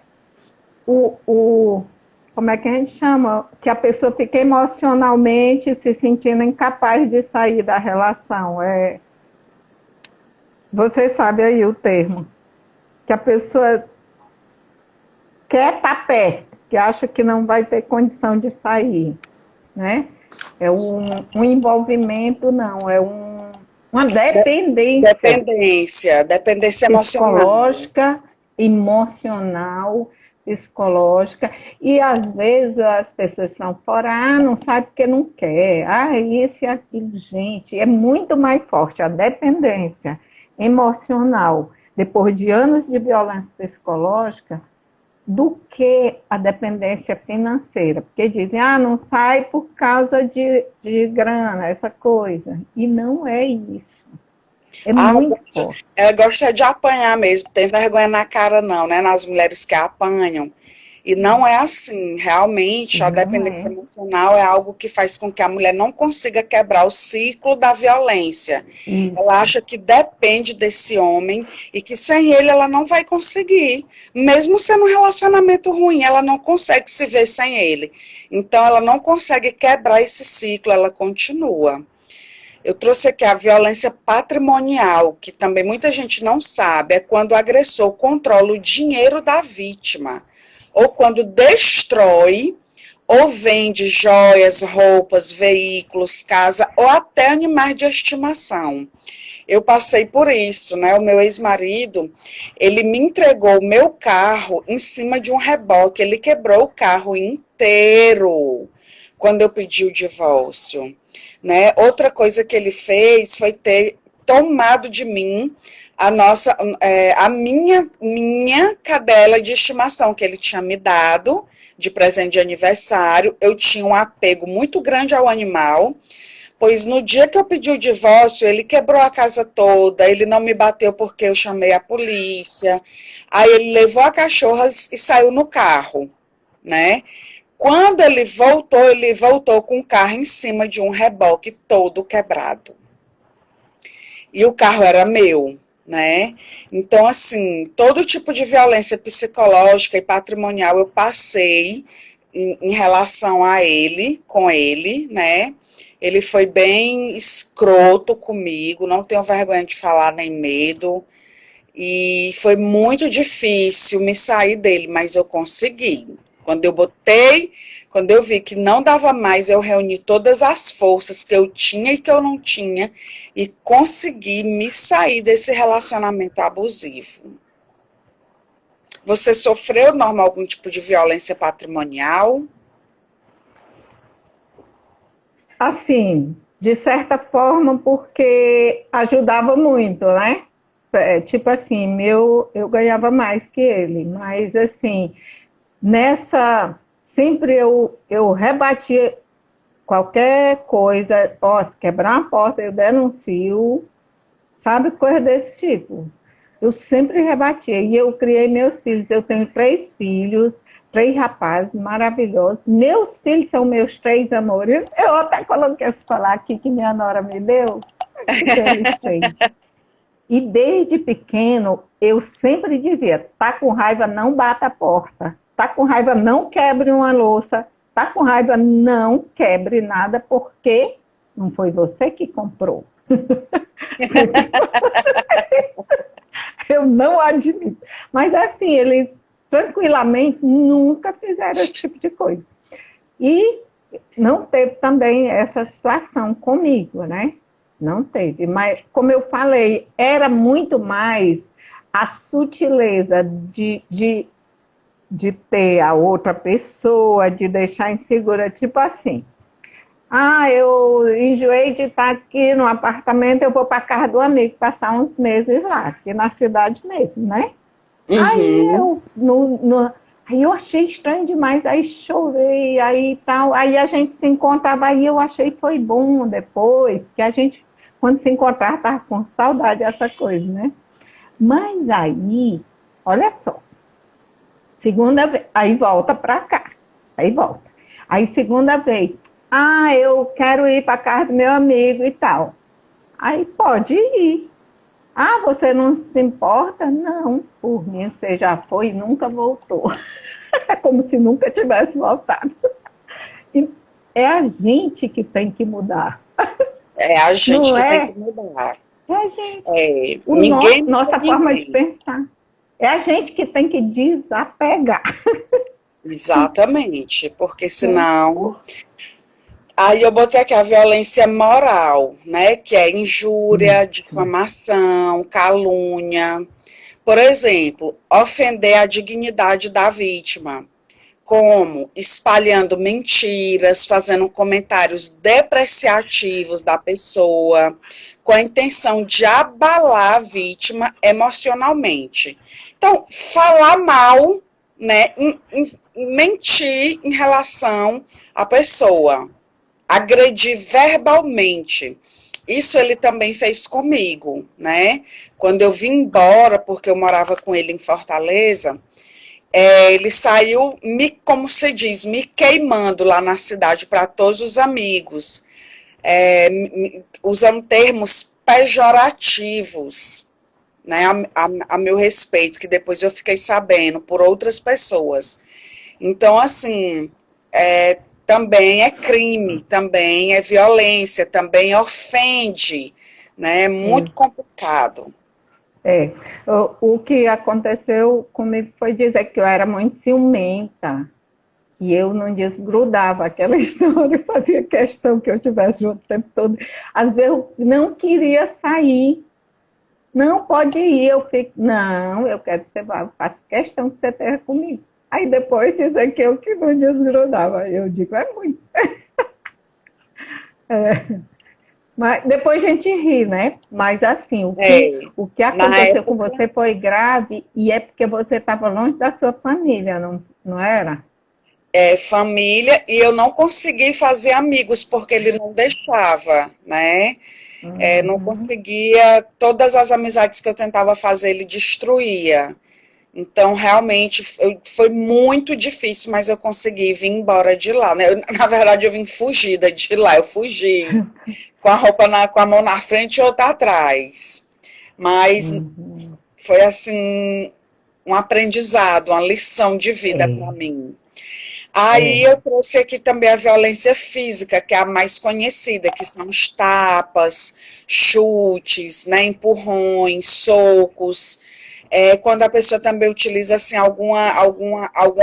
Speaker 2: como é que a gente chama? Que a pessoa fica emocionalmente se sentindo incapaz de sair da relação. Você sabe aí o termo. Que a pessoa quer estar perto, que acha que não vai ter condição de sair, né? É um envolvimento, não, é uma dependência.
Speaker 1: Dependência
Speaker 2: psicológica, emocional, psicológica. E às vezes as pessoas estão fora, não sabe porque não quer, isso e aquilo, gente, é muito mais forte a dependência emocional, depois de anos de violência psicológica, do que a dependência financeira. Porque dizem, não sai por causa de grana, essa coisa. E não é isso. É muito forte.
Speaker 1: Ela gosta de apanhar mesmo, tem vergonha na cara não, né? Nas mulheres que apanham. E não é assim, realmente a dependência emocional é algo que faz com que a mulher não consiga quebrar o ciclo da violência. Ela acha que depende desse homem e que sem ele ela não vai conseguir. Mesmo sendo um relacionamento ruim, ela não consegue se ver sem ele. Então ela não consegue quebrar esse ciclo, ela continua. Eu trouxe aqui a violência patrimonial, que também muita gente não sabe, é quando o agressor controla o dinheiro da vítima, ou quando destrói ou vende joias, roupas, veículos, casa ou até animais de estimação. Eu passei por isso, né? O meu ex-marido, ele me entregou o meu carro em cima de um reboque, ele quebrou o carro inteiro quando eu pedi o divórcio, né? Outra coisa que ele fez foi ter tomado de mim a minha cadela de estimação que ele tinha me dado de presente de aniversário. Eu tinha um apego muito grande ao animal, pois no dia que eu pedi o divórcio, ele quebrou a casa toda, ele não me bateu porque eu chamei a polícia, aí ele levou a cachorra e saiu no carro, né? Quando ele voltou com o carro em cima de um reboque todo quebrado. E o carro era meu, né? Então, assim, todo tipo de violência psicológica e patrimonial eu passei em relação a ele, com ele, né? Ele foi bem escroto comigo, não tenho vergonha de falar nem medo. E foi muito difícil me sair dele, mas eu consegui. Quando eu vi que não dava mais, eu reuni todas as forças que eu tinha e que eu não tinha e consegui me sair desse relacionamento abusivo. Você sofreu, Norma, algum tipo de violência patrimonial?
Speaker 2: Assim, de certa forma, porque ajudava muito, né? Tipo assim, eu ganhava mais que ele, mas assim, sempre eu rebatia qualquer coisa, ó, se quebrar uma porta, eu denuncio, sabe, coisa desse tipo. Eu sempre rebatia, e eu criei meus filhos, eu tenho 3 filhos, 3 rapazes maravilhosos, meus filhos são meus 3 amores, eu até coloquei esse falar aqui que minha nora me deu, aqueles 3. E desde pequeno, eu sempre dizia, tá com raiva, não bata a porta. Tá com raiva, não quebre uma louça. Tá com raiva, não quebre nada, porque não foi você que comprou. Eu não admito. Mas assim, eles tranquilamente nunca fizeram esse tipo de coisa. E não teve também essa situação comigo, né? Não teve. Mas, como eu falei, era muito mais a sutileza de ter a outra pessoa, de deixar insegura, tipo assim. Ah, eu enjoei de estar aqui no apartamento, eu vou para casa do amigo passar uns meses lá, aqui na cidade mesmo, né? Aí
Speaker 1: Uhum.
Speaker 2: aí eu achei estranho demais, aí chorei, aí tal, aí a gente se encontrava, aí eu achei que foi bom depois, que a gente, quando se encontrava, estava com saudade dessa coisa, né? Mas aí, olha só, segunda vez, aí volta para cá, aí volta. Aí segunda vez, ah, eu quero ir para casa do meu amigo e tal. Aí pode ir. Ah, você não se importa? Não, por mim você já foi e nunca voltou. É como se nunca tivesse voltado. E é a gente que tem que mudar,
Speaker 1: É a gente
Speaker 2: não
Speaker 1: que tem que
Speaker 2: é?
Speaker 1: mudar.
Speaker 2: É a gente.
Speaker 1: Ninguém muda
Speaker 2: Nossa forma de
Speaker 1: ninguém.
Speaker 2: pensar. É a gente que tem que desapegar.
Speaker 1: Exatamente, porque
Speaker 2: Né?
Speaker 1: senão. Aí eu botei aqui a violência moral, né? Que é injúria,
Speaker 2: Isso.
Speaker 1: difamação, calúnia. Por exemplo, ofender a dignidade da vítima. Como espalhando mentiras, fazendo comentários depreciativos da pessoa, com a intenção de abalar a vítima emocionalmente. Então, falar mal, né, mentir em relação à pessoa, agredir verbalmente. Isso ele também fez comigo, né? Quando eu vim embora, porque eu morava com ele em Fortaleza, ele saiu, como se diz, me queimando lá na cidade para todos os amigos, usando termos pejorativos, né, a meu respeito, que depois eu fiquei sabendo por outras pessoas. Então, assim, também é crime, também é violência, também ofende, né? É
Speaker 2: É.
Speaker 1: muito complicado.
Speaker 2: É. O que aconteceu comigo foi dizer que eu era muito ciumenta, que eu não desgrudava aquela história, fazia questão que eu estivesse junto o tempo todo. Às vezes eu não queria sair. Não, pode ir. Eu fico, não, eu quero que você vá, eu faço questão que você esteja comigo. Aí depois dizer que eu que não desgrudava. Eu digo, é muito. É, Mas depois a gente ri, né? Mas assim,
Speaker 1: É,
Speaker 2: o que
Speaker 1: na
Speaker 2: aconteceu com
Speaker 1: época,
Speaker 2: você foi grave e é porque você estava longe da sua família, não era?
Speaker 1: família, e eu não consegui fazer amigos porque ele não deixava, né? Não
Speaker 2: Uhum.
Speaker 1: conseguia, todas as amizades que eu tentava fazer, ele destruía. Então, realmente, foi muito difícil, mas eu consegui vir embora de lá, né? Na verdade, eu vim fugida de lá, eu fugi com a roupa com a mão na frente e outra atrás. Mas
Speaker 2: Uhum.
Speaker 1: foi assim um aprendizado, uma lição de vida para
Speaker 2: É,
Speaker 1: mim. Aí
Speaker 2: é.
Speaker 1: eu trouxe aqui também a violência física, que é a mais conhecida, que são os tapas, chutes, né, empurrões, socos. Quando a pessoa também utiliza assim, algum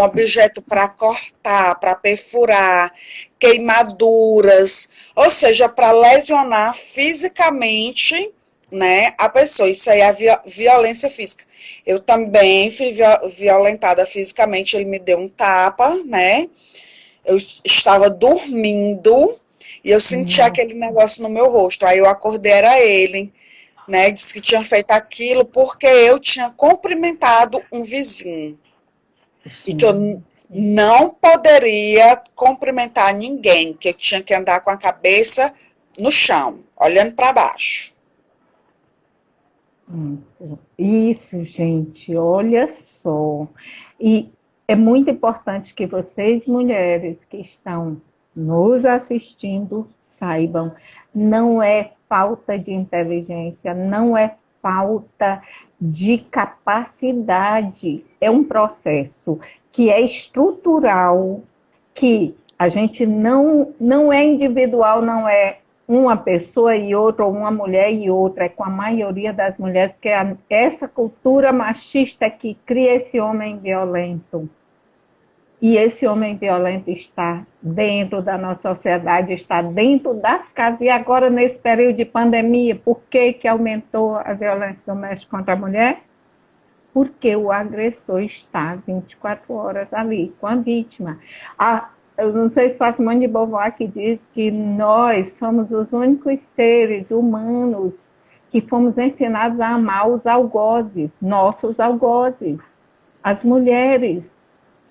Speaker 1: objeto para cortar, para perfurar, queimaduras, ou seja, para lesionar fisicamente, né, a pessoa. Isso aí é a violência física. Eu também fui violentada fisicamente, ele me deu um tapa, né? Eu estava dormindo e eu senti aquele
Speaker 2: Nossa,
Speaker 1: negócio no meu rosto. Aí eu acordei, era ele, né? Disse que tinha feito aquilo porque eu tinha cumprimentado um vizinho e que eu
Speaker 2: gente.
Speaker 1: não poderia cumprimentar ninguém, que eu tinha que andar com a cabeça no chão, olhando para baixo.
Speaker 2: Isso, gente, olha só. E é muito importante que vocês, mulheres que estão nos assistindo, saibam, não é falta de inteligência, não é falta de capacidade, é um processo que é estrutural, que a gente não é individual, não é uma pessoa e outra, ou uma mulher e outra, é com a maioria das mulheres, porque essa cultura machista é que cria esse homem violento. E esse homem violento está dentro da nossa sociedade, está dentro das casas. E agora, nesse período de pandemia, por que aumentou a violência doméstica contra a mulher? Porque o agressor está 24 horas ali com a vítima. Eu não sei se foi Simone de Beauvoir que diz que nós somos os únicos seres humanos que fomos ensinados a amar os algozes, nossos algozes, as mulheres.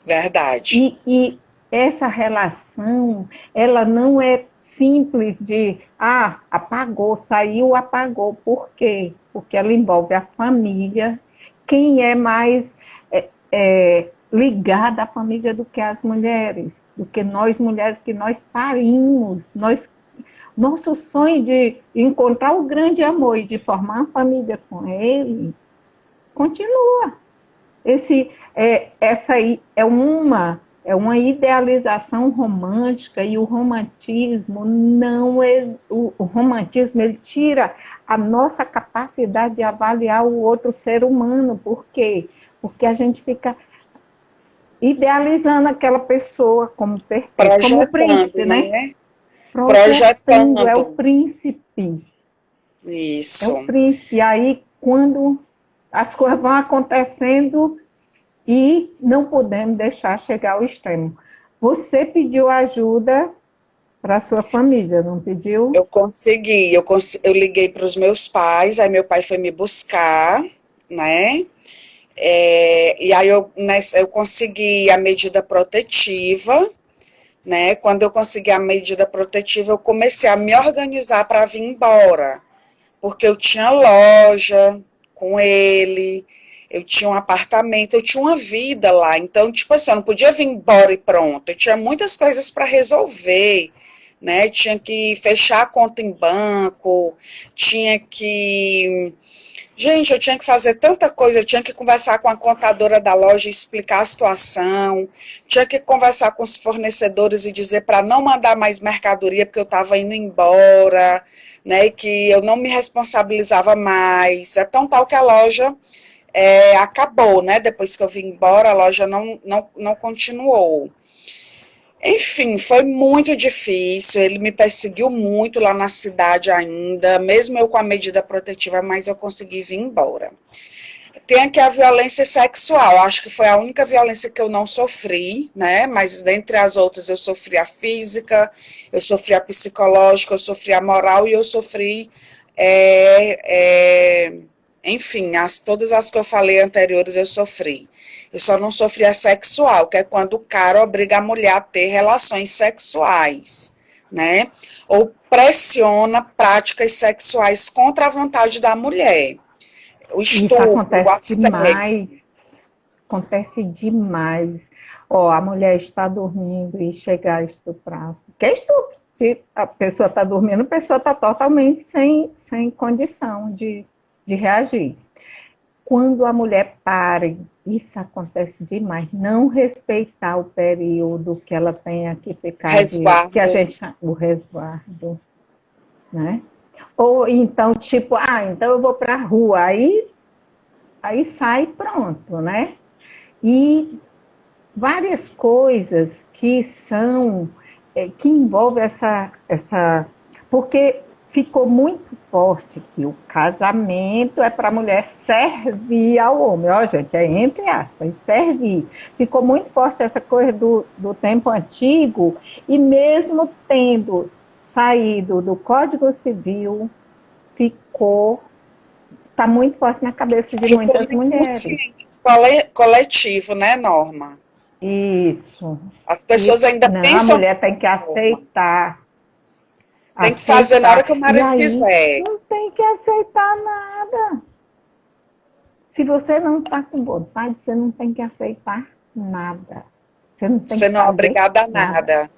Speaker 1: Verdade.
Speaker 2: E essa relação, ela não é simples de, apagou, saiu, apagou. Por quê? Porque ela envolve a família. Quem é mais ligada à família do que as mulheres? Do que nós mulheres, que nós parimos. Nosso sonho de encontrar o grande amor e de formar uma família com ele, continua. Essa aí é uma idealização romântica e o romantismo não é o romantismo ele tira a nossa capacidade de avaliar o outro ser humano. Por quê? Porque a gente fica idealizando aquela pessoa como perfeita, como o
Speaker 1: Projetando,
Speaker 2: príncipe, né?
Speaker 1: né?
Speaker 2: Projetando, é o
Speaker 1: Projetando.
Speaker 2: príncipe. É o
Speaker 1: Isso.
Speaker 2: príncipe. E aí, quando as coisas vão acontecendo, e não podemos deixar chegar ao extremo. Você pediu ajuda para a sua família, não pediu?
Speaker 1: Eu liguei para os meus pais, aí meu pai foi me buscar, né? E aí eu consegui a medida protetiva, né? Quando eu consegui a medida protetiva, eu comecei a me organizar para vir embora, porque eu tinha loja com ele, eu tinha um apartamento, eu tinha uma vida lá. Então, tipo assim, eu não podia vir embora e pronto. Eu tinha muitas coisas para resolver, né? Tinha que fechar a conta em banco, tinha que. Gente, eu tinha que fazer tanta coisa, eu tinha que conversar com a contadora da loja e explicar a situação, tinha que conversar com os fornecedores e dizer para não mandar mais mercadoria porque eu estava indo embora, né, e que eu não me responsabilizava mais. É tão tal que a loja acabou, né, depois que eu vim embora, a loja não continuou. Enfim, foi muito difícil. Ele me perseguiu muito lá na cidade ainda, mesmo eu com a medida protetiva, mas eu consegui vir embora. Tem aqui a violência sexual, acho que foi a única violência que eu não sofri, né? Mas dentre as outras eu sofri a física, eu sofri a psicológica, eu sofri a moral e eu sofri, é, é, enfim, todas as que eu falei anteriores eu sofri. Eu só não sofri a sexual, que é quando o cara obriga a mulher a ter relações sexuais, né? Ou pressiona práticas sexuais contra a vontade da mulher. O
Speaker 2: Isso
Speaker 1: estupro, o assédio.
Speaker 2: acontece demais. Ó, a mulher está dormindo e chegar a estuprar. Que é estupro. Se a pessoa está dormindo, a pessoa está totalmente sem condição de reagir. Quando a mulher para, isso acontece demais, não respeitar o período que ela tenha que ficar que a
Speaker 1: Resguardo.
Speaker 2: gente chama o resguardo, né? Ou então, tipo, então eu vou para a rua, aí sai pronto, né? E várias coisas que são, que envolvem porque ficou muito forte que o casamento é para a mulher servir ao homem, ó gente, é entre aspas, servir. Ficou muito forte essa coisa do tempo antigo, e mesmo tendo saído do Código Civil, está muito forte na cabeça de
Speaker 1: Ficou
Speaker 2: muitas mulheres.
Speaker 1: coletivo, né, Norma?
Speaker 2: Isso.
Speaker 1: As pessoas ainda
Speaker 2: Não, a
Speaker 1: pensam
Speaker 2: mulher tem que
Speaker 1: Norma.
Speaker 2: aceitar.
Speaker 1: Tem que fazer na hora que o
Speaker 2: E
Speaker 1: marido
Speaker 2: aí,
Speaker 1: quiser.
Speaker 2: não tem que aceitar nada. Se você não está com vontade, você não tem que aceitar nada. Você não tem
Speaker 1: Você
Speaker 2: que
Speaker 1: não é
Speaker 2: fazer
Speaker 1: obrigada a
Speaker 2: nada.
Speaker 1: nada.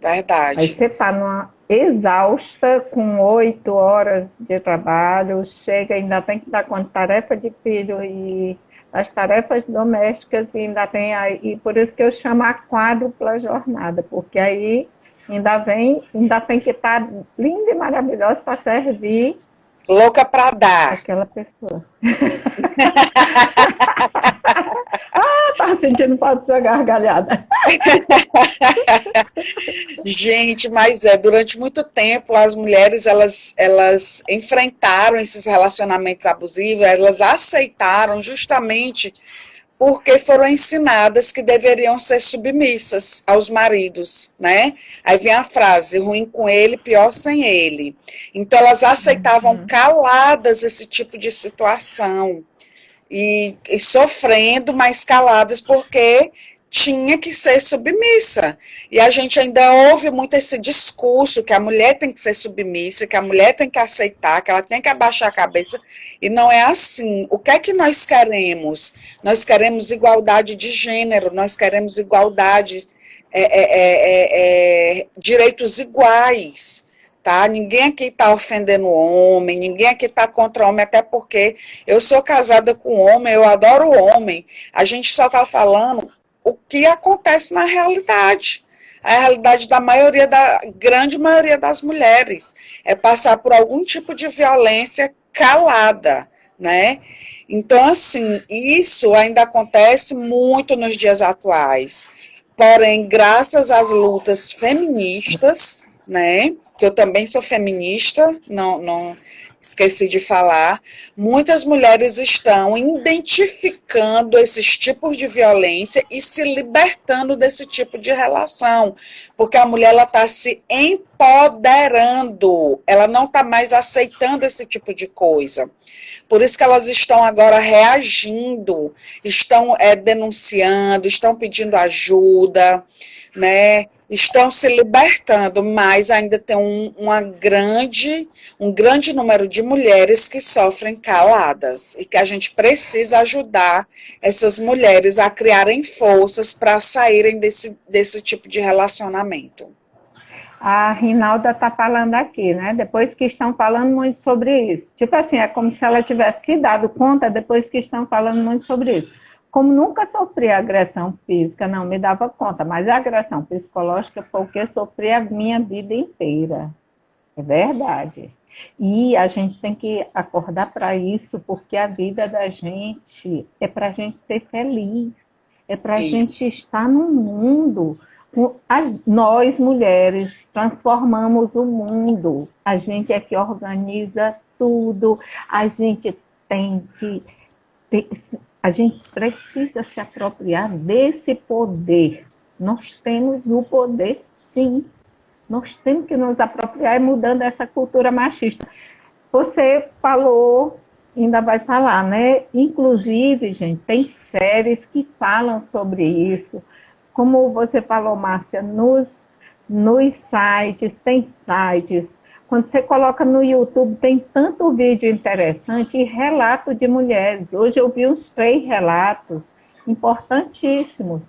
Speaker 2: Aí
Speaker 1: Verdade.
Speaker 2: você está exausta, com 8 horas de trabalho, chega, ainda tem que dar conta de tarefa de filho e as tarefas domésticas, e ainda tem aí, e por isso que eu chamo a quádrupla jornada, porque aí ainda tem que estar linda e maravilhosa para servir
Speaker 1: Louca pra dar.
Speaker 2: aquela pessoa. Tá sentindo falta de sua gargalhada.
Speaker 1: Gente, mas durante muito tempo as mulheres elas enfrentaram esses relacionamentos abusivos, elas aceitaram justamente porque foram ensinadas que deveriam ser submissas aos maridos, né? Aí vem a frase, ruim com ele, pior sem ele. Então elas aceitavam caladas esse tipo de situação e sofrendo, mas caladas porque tinha que ser submissa. E a gente ainda ouve muito esse discurso que a mulher tem que ser submissa, que a mulher tem que aceitar, que ela tem que abaixar a cabeça, e não é assim. O que é que nós queremos? Nós queremos igualdade de gênero, nós queremos igualdade, direitos iguais. Tá? Ninguém aqui está ofendendo o homem, ninguém aqui está contra o homem, até porque eu sou casada com homem, eu adoro o homem. A gente só está falando o que acontece na realidade. A realidade da maioria, da grande maioria das mulheres, é passar por algum tipo de violência calada, né? Então, assim, isso ainda acontece muito nos dias atuais. Porém, graças às lutas feministas, né, que eu também sou feminista, não esqueci de falar, muitas mulheres estão identificando esses tipos de violência e se libertando desse tipo de relação, porque a mulher está se empoderando, ela não está mais aceitando esse tipo de coisa. Por isso que elas estão agora reagindo, estão denunciando, estão pedindo ajuda, né? Estão se libertando, mas ainda tem um grande número de mulheres que sofrem caladas e que a gente precisa ajudar essas mulheres a criarem forças para saírem desse tipo de relacionamento.
Speaker 2: A Rinalda está falando aqui, né? Depois que estão falando muito sobre isso. Tipo assim, é como se ela tivesse se dado conta depois que estão falando muito sobre isso. Como nunca sofri agressão física, não me dava conta, mas a agressão psicológica foi o que eu sofri a minha vida inteira. É verdade. E a gente tem que acordar para isso, porque a vida da gente é para a gente ser feliz, é para a gente
Speaker 1: Isso.
Speaker 2: estar no mundo. Nós, mulheres, transformamos o mundo. A gente é que organiza tudo, a gente a gente precisa se apropriar desse poder. Nós temos o poder, sim. Nós temos que nos apropriar e mudando essa cultura machista. Você falou, ainda vai falar, né? Inclusive, gente, tem séries que falam sobre isso. Como você falou, Márcia, nos sites, tem sites. Quando você coloca no YouTube, tem tanto vídeo interessante e relato de mulheres. Hoje eu vi uns 3 relatos importantíssimos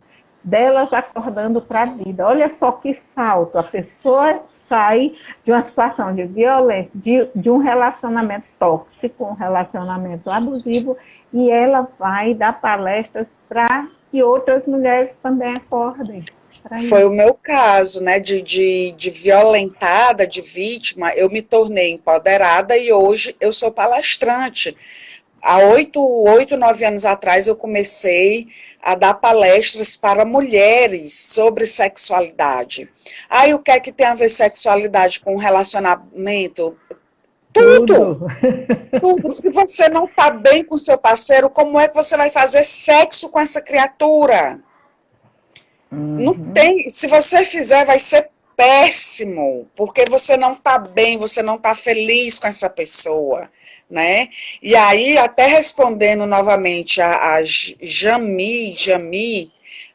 Speaker 2: delas acordando para a vida. Olha só que salto. A pessoa sai de uma situação de violência, de um relacionamento tóxico, um relacionamento abusivo, e ela vai dar palestras para que outras mulheres também acordem.
Speaker 1: Foi o meu caso, né, de violentada, de vítima, eu me tornei empoderada e hoje eu sou palestrante. Há 9 anos atrás eu comecei a dar palestras para mulheres sobre sexualidade. Aí o que é que tem a ver sexualidade com relacionamento? Tudo! Tudo. Se você não está bem com seu parceiro, como é que você vai fazer sexo com essa criatura? Não tem, se você fizer, vai ser péssimo, porque você não está bem, você não está feliz com essa pessoa, né? E aí, até respondendo novamente a Jami,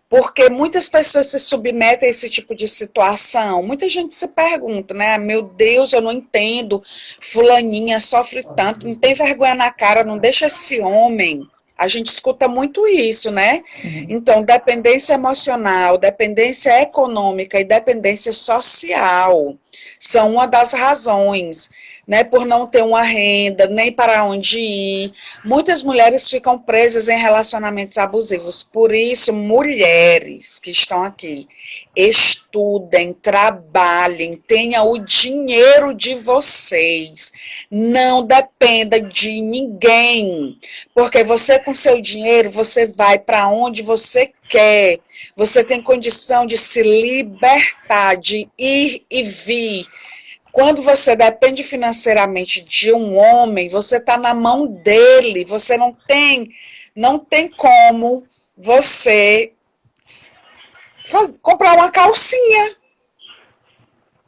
Speaker 1: porque muitas pessoas se submetem a esse tipo de situação. Muita gente se pergunta, né? Meu Deus, eu não entendo, fulaninha sofre tanto, não tem vergonha na cara, não deixa esse homem. A gente escuta muito isso, né? Então, dependência emocional, dependência econômica e dependência social são uma das razões, né? Por não ter uma renda, nem para onde ir. Muitas mulheres ficam presas em relacionamentos abusivos. Por isso, mulheres que estão aqui, estudem, trabalhem, tenham o dinheiro de vocês. Não dependa de ninguém, porque você com seu dinheiro, você vai para onde você quer. Você tem condição de se libertar, de ir e vir. Quando você depende financeiramente de um homem, você está na mão dele, você não tem como você comprar uma calcinha.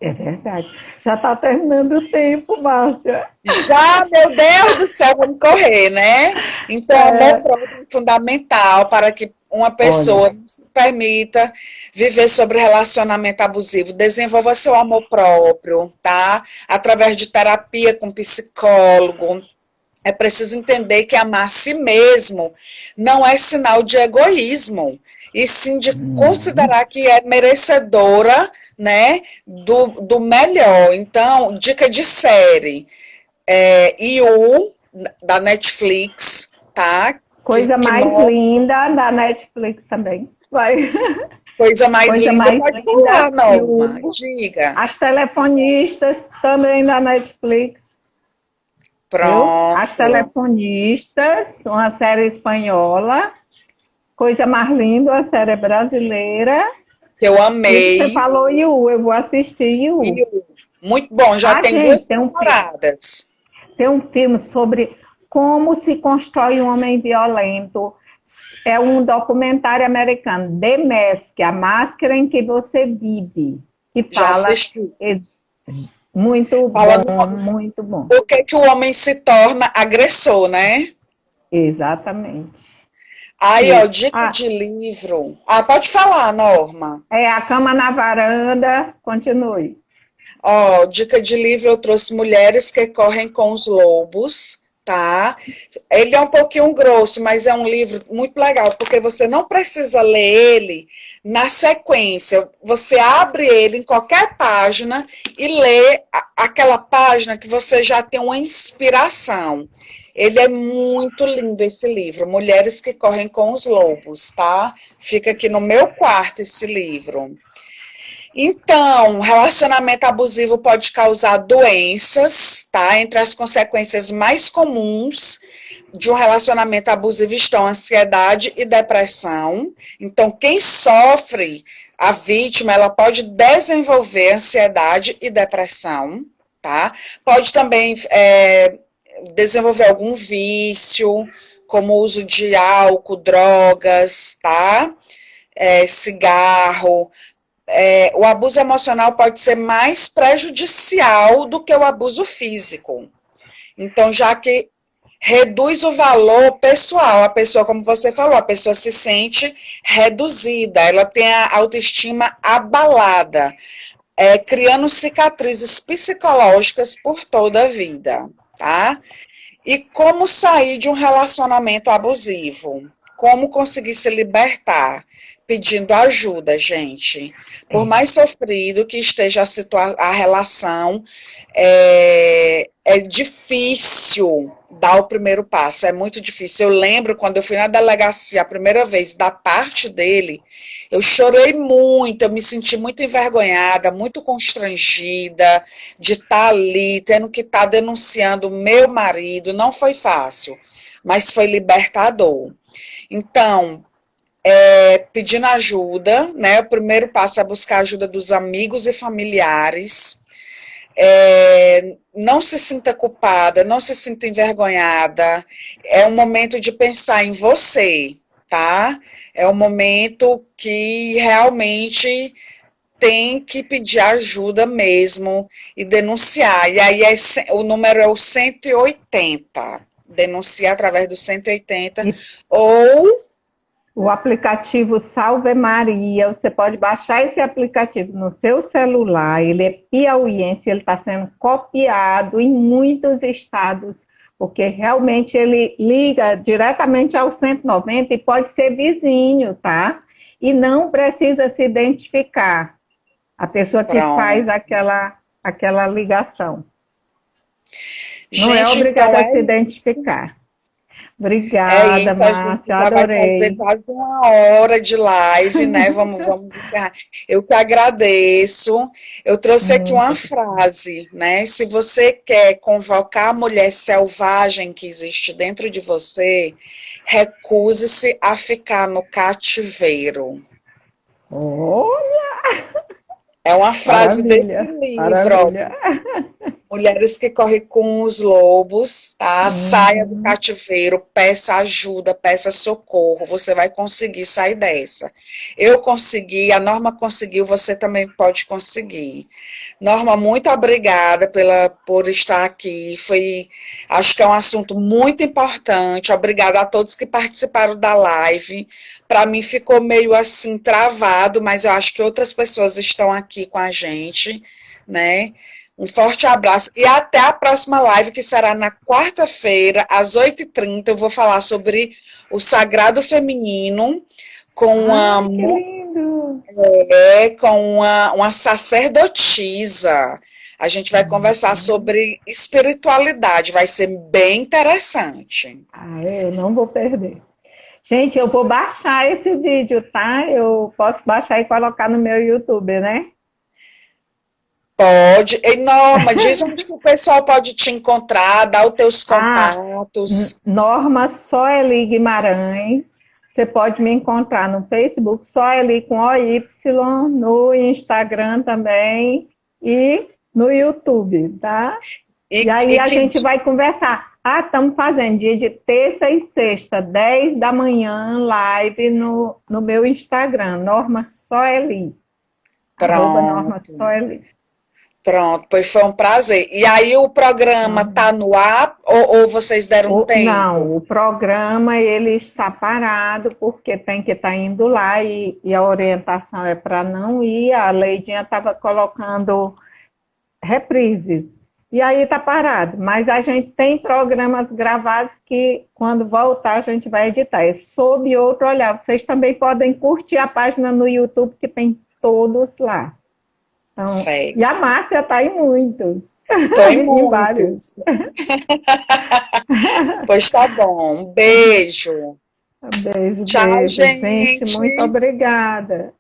Speaker 2: É verdade. Já está terminando o tempo, Márcia.
Speaker 1: Já, meu Deus do céu, vamos correr, né? Então, amor próprio é fundamental para que uma pessoa não se permita viver sobre relacionamento abusivo. Desenvolva seu amor próprio, tá? Através de terapia com psicólogo. É preciso entender que amar a si mesmo não é sinal de egoísmo, e sim de considerar que é merecedora, né, do melhor. Então, dica de série, You, da Netflix, tá?
Speaker 2: Coisa mais linda da Netflix também. Vai.
Speaker 1: Coisa mais linda, pode falar, Norma, diga.
Speaker 2: As telefonistas também da Netflix.
Speaker 1: Pronto.
Speaker 2: As telefonistas, uma série espanhola. Coisa mais linda, a série brasileira.
Speaker 1: Eu amei.
Speaker 2: E você falou You, eu vou assistir You.
Speaker 1: Muito bom, já tem 2 temporadas.
Speaker 2: Tem um filme sobre como se constrói um homem violento. É um documentário americano, The Mask, a máscara em que você vive. Que fala. Muito bom, muito bom.
Speaker 1: O que que o homem se torna agressor, né?
Speaker 2: Exatamente.
Speaker 1: Aí, ó, dica de livro. Pode falar, Norma.
Speaker 2: A Cama na Varanda, continue.
Speaker 1: Ó, dica de livro, eu trouxe Mulheres que Correm com os Lobos, tá? Ele é um pouquinho grosso, mas é um livro muito legal, porque você não precisa ler ele na sequência. Você abre ele em qualquer página e lê aquela página que você já tem uma inspiração. Ele é muito lindo, esse livro, Mulheres que Correm com os Lobos, tá? Fica aqui no meu quarto esse livro. Então, relacionamento abusivo pode causar doenças, tá? Entre as consequências mais comuns de um relacionamento abusivo estão ansiedade e depressão. Então, quem sofre, a vítima, ela pode desenvolver ansiedade e depressão, tá? Pode também desenvolver algum vício, como o uso de álcool, drogas, tá? Cigarro. O abuso emocional pode ser mais prejudicial do que o abuso físico. Então, já que reduz o valor pessoal, a pessoa, como você falou, a pessoa se sente reduzida, ela tem a autoestima abalada, criando cicatrizes psicológicas por toda a vida, tá? E como sair de um relacionamento abusivo? Como conseguir se libertar? Pedindo ajuda, gente. Por mais sofrido que esteja a relação, é difícil dar o primeiro passo, é muito difícil. Eu lembro quando eu fui na delegacia a primeira vez, da parte dele, eu chorei muito, eu me senti muito envergonhada, muito constrangida de estar ali, tendo que estar denunciando o meu marido. Não foi fácil, mas foi libertador. Então, pedindo ajuda, né? O primeiro passo é buscar a ajuda dos amigos e familiares. Não se sinta culpada, não se sinta envergonhada. É um momento de pensar em você, tá? É um momento que realmente tem que pedir ajuda mesmo e denunciar. E aí o número é o 180. Denunciar através do 180 ou
Speaker 2: o aplicativo Salve Maria, você pode baixar esse aplicativo no seu celular, ele é piauiense, ele está sendo copiado em muitos estados, porque realmente ele liga diretamente ao 190 e pode ser vizinho, tá? E não precisa se identificar, a pessoa que faz aquela ligação. Gente, não é obrigada a se identificar. Obrigada, Márcia, adorei.
Speaker 1: Vai fazer quase uma hora de live, né? Vamos encerrar. Eu que agradeço. Eu trouxe aqui uma frase, né? Se você quer convocar a mulher selvagem que existe dentro de você, recuse-se a ficar no cativeiro.
Speaker 2: Olha!
Speaker 1: É uma frase desse livro. Mulheres que correm com os lobos, tá? Saia do cativeiro, peça ajuda, peça socorro. Você vai conseguir sair dessa. Eu consegui, a Norma conseguiu, você também pode conseguir. Norma, muito obrigada por estar aqui. Acho que é um assunto muito importante. Obrigada a todos que participaram da live. Para mim ficou meio assim travado, mas eu acho que outras pessoas estão aqui com a gente, né? Um forte abraço e até a próxima live, que será na quarta-feira, às 8h30. Eu vou falar sobre o sagrado feminino com uma sacerdotisa. A gente vai conversar sobre espiritualidade, vai ser bem interessante.
Speaker 2: Eu não vou perder. Gente, eu vou baixar esse vídeo, tá? Eu posso baixar e colocar no meu YouTube, né?
Speaker 1: Pode. E, Norma, diz onde que o pessoal pode te encontrar, dá os teus contatos.
Speaker 2: Norma Soeli Guimarães. Você pode me encontrar no Facebook, Soeli com OY, no Instagram também e no YouTube, tá? E aí a gente vai conversar. Estamos fazendo dia de terça e sexta, 10 da manhã, live no meu Instagram, Norma Soeli.
Speaker 1: Norma Soeli. Pronto, pois foi um prazer. E aí o programa está no ar ou vocês deram um tempo?
Speaker 2: Não, o programa ele está parado porque tem que estar indo lá e a orientação é para não ir. A Leidinha estava colocando reprises. E aí está parado. Mas a gente tem programas gravados que quando voltar a gente vai editar. É sob outro olhar. Vocês também podem curtir a página no YouTube que tem todos lá. Então, e a Márcia está em muitos.
Speaker 1: Estou em vários. Pois tá bom. Um beijo.
Speaker 2: Beijo,
Speaker 1: tchau,
Speaker 2: beijo. Gente, muito obrigada.